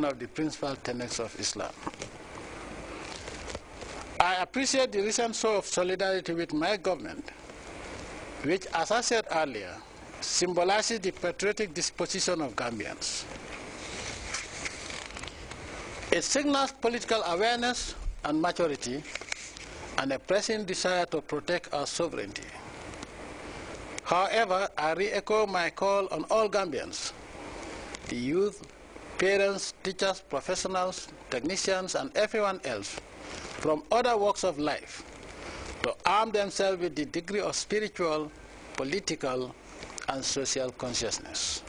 of the principal tenets of Islam. I appreciate the recent show of solidarity with my government, which, as I said earlier, symbolizes the patriotic disposition of Gambians. It signals political awareness and maturity and a pressing desire to protect our sovereignty. However, I re-echo my call on all Gambians, the youth, parents, teachers, professionals, technicians, and everyone else from other walks of life to arm themselves with the degree of spiritual, political, and social consciousness,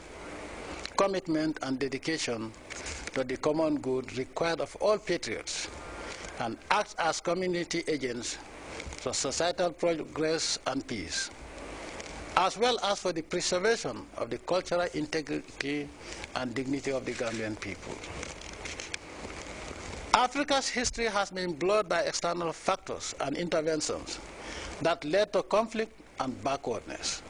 commitment, and dedication to the common good required of all patriots, and act as community agents for societal progress and peace, as well as for the preservation of the cultural integrity and dignity of the Gambian people. Africa's history has been blurred by external factors and interventions that led to conflict and backwardness.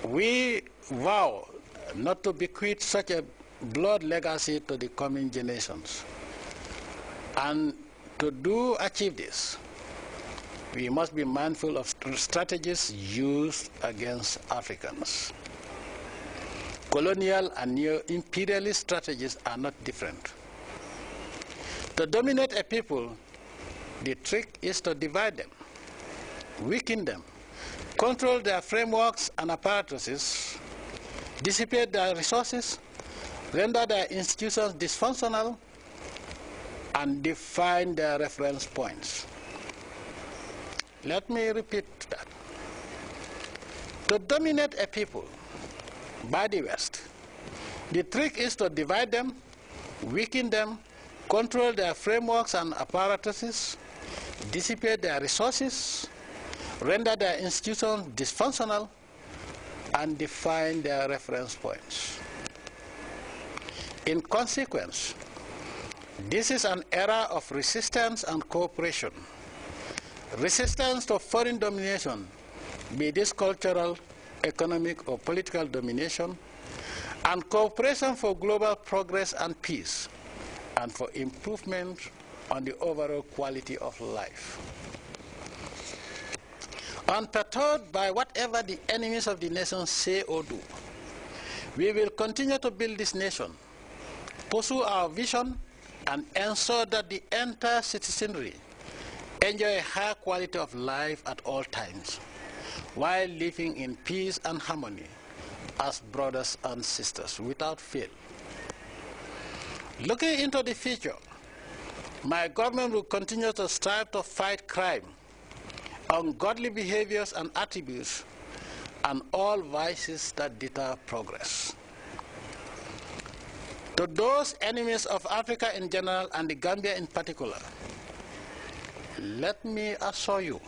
We vow not to bequeath such a blood legacy to the coming generations. And to achieve this, we must be mindful of strategies used against Africans. Colonial and neo-imperialist strategies are not different. To dominate a people, the trick is to divide them, weaken them, control their frameworks and apparatuses, dissipate their resources, render their institutions dysfunctional, and define their reference points. Let me repeat that. To dominate a people by the West, the trick is to divide them, weaken them, control their frameworks and apparatuses, dissipate their resources, render their institutions dysfunctional, and define their reference points. In consequence, this is an era of resistance and cooperation. Resistance to foreign domination, be this cultural, economic, or political domination, and cooperation for global progress and peace, and for improvement on the overall quality of life. Unperturbed by whatever the enemies of the nation say or do, we will continue to build this nation, pursue our vision, and ensure that the entire citizenry enjoy a high quality of life at all times, while living in peace and harmony as brothers and sisters without fail. Looking into the future, my government will continue to strive to fight crime, ungodly behaviors and attributes, and all vices that deter progress. To those enemies of Africa in general and the Gambia in particular, let me assure you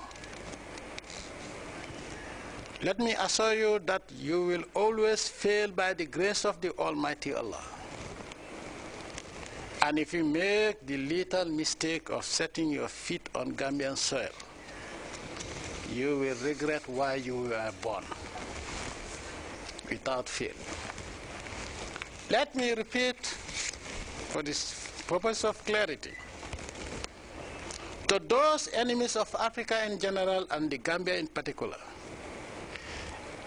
that you will always fail by the grace of the Almighty Allah. And if you make the little mistake of setting your feet on Gambian soil, you will regret why you were born, without fail. Let me repeat for the purpose of clarity. To those enemies of Africa in general and the Gambia in particular,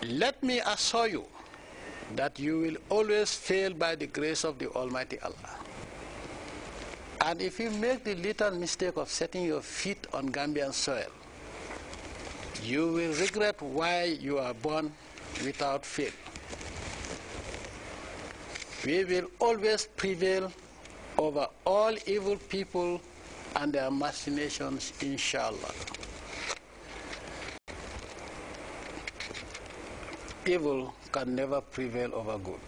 let me assure you that you will always fail by the grace of the Almighty Allah. And if you make the little mistake of setting your feet on Gambian soil, you will regret why you are born without fail. We will always prevail over all evil people and their machinations, inshallah. Evil can never prevail over good.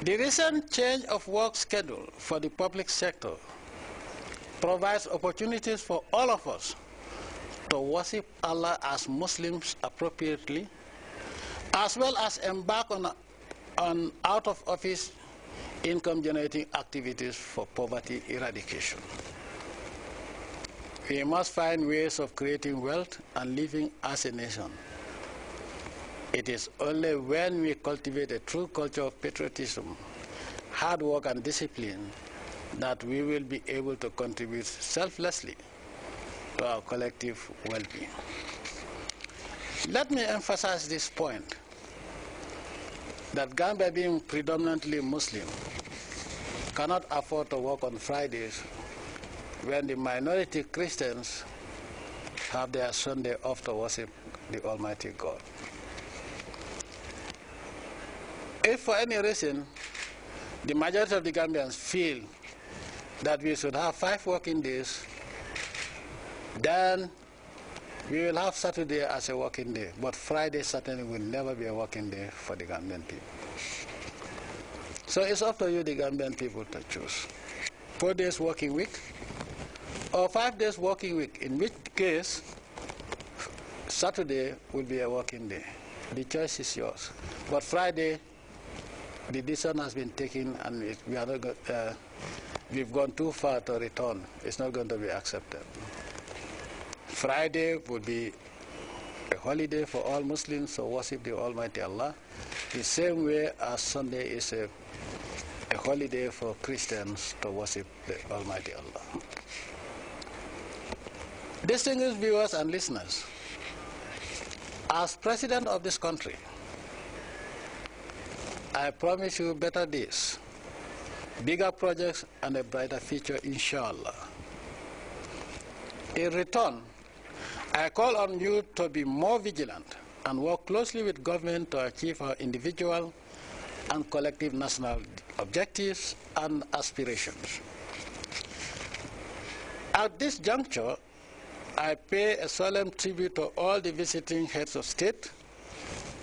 The recent change of work schedule for the public sector provides opportunities for all of us to worship Allah as Muslims appropriately, as well as embark on out-of-office income-generating activities for poverty eradication. We must find ways of creating wealth and living as a nation. It is only when we cultivate a true culture of patriotism, hard work and discipline that we will be able to contribute selflessly to our collective well-being. Let me emphasize this point, that Gambia, being predominantly Muslim, cannot afford to work on Fridays when the minority Christians have their Sunday off to worship the Almighty God. If for any reason the majority of the Gambians feel that we should have 5 working days, then we will have Saturday as a working day, but Friday certainly will never be a working day for the Gambian people. So it's up to you, the Gambian people, to choose 4 days working week or 5 days working week, in which case Saturday will be a working day. The choice is yours. But Friday, the decision has been taken, and we've gone too far to return. It's not going to be accepted. Friday would be a holiday for all Muslims to worship the Almighty Allah, the same way as Sunday is a holiday for Christians to worship the Almighty Allah. Distinguished viewers and listeners, as President of this country, I promise you better days, bigger projects, and a brighter future, inshallah. In return, I call on you to be more vigilant and work closely with government to achieve our individual and collective national objectives and aspirations. At this juncture, I pay a solemn tribute to all the visiting heads of state,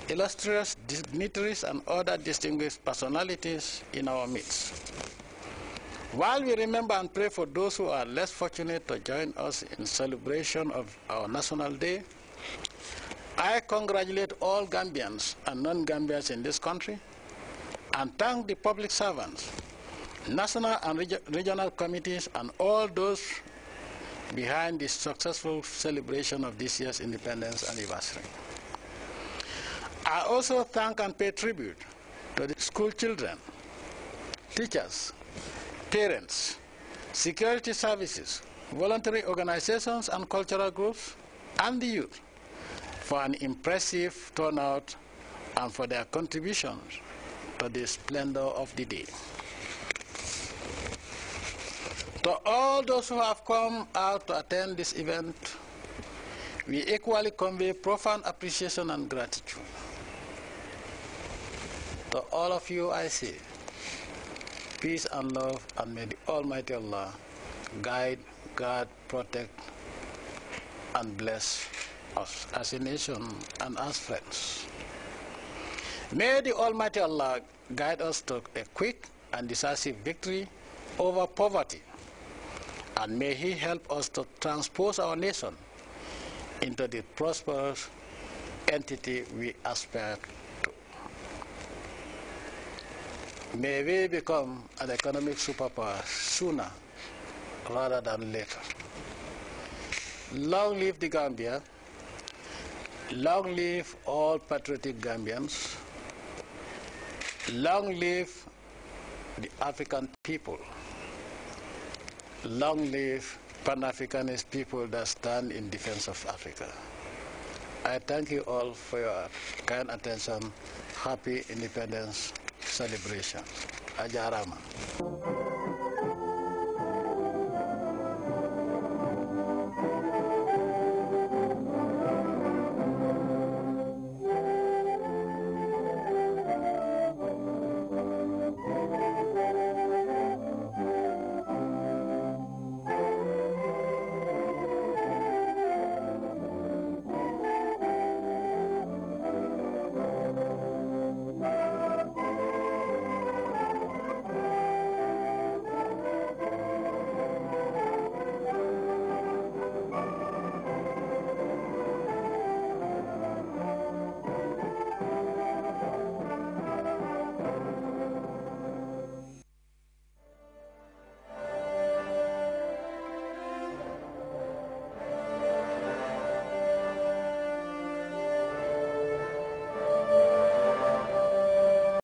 illustrious dignitaries, and other distinguished personalities in our midst. While we remember and pray for those who are less fortunate to join us in celebration of our National Day, I congratulate all Gambians and non-Gambians in this country and thank the public servants, national and regional committees, and all those behind the successful celebration of this year's independence anniversary. I also thank and pay tribute to the school children, teachers, parents, security services, voluntary organizations and cultural groups, and the youth for an impressive turnout and for their contributions to the splendor of the day. To all those who have come out to attend this event, we equally convey profound appreciation and gratitude. To all of you I say, peace and love, and may the Almighty Allah guide, guard, protect, and bless us as a nation and as friends. May the Almighty Allah guide us to a quick and decisive victory over poverty, and may He help us to transpose our nation into the prosperous entity we aspire to. May we become an economic superpower sooner rather than later. Long live the Gambia. Long live all patriotic Gambians. Long live the African people. Long live Pan-Africanist people that stand in defense of Africa. I thank you all for your kind attention. Happy Independence celebration. Ajarama.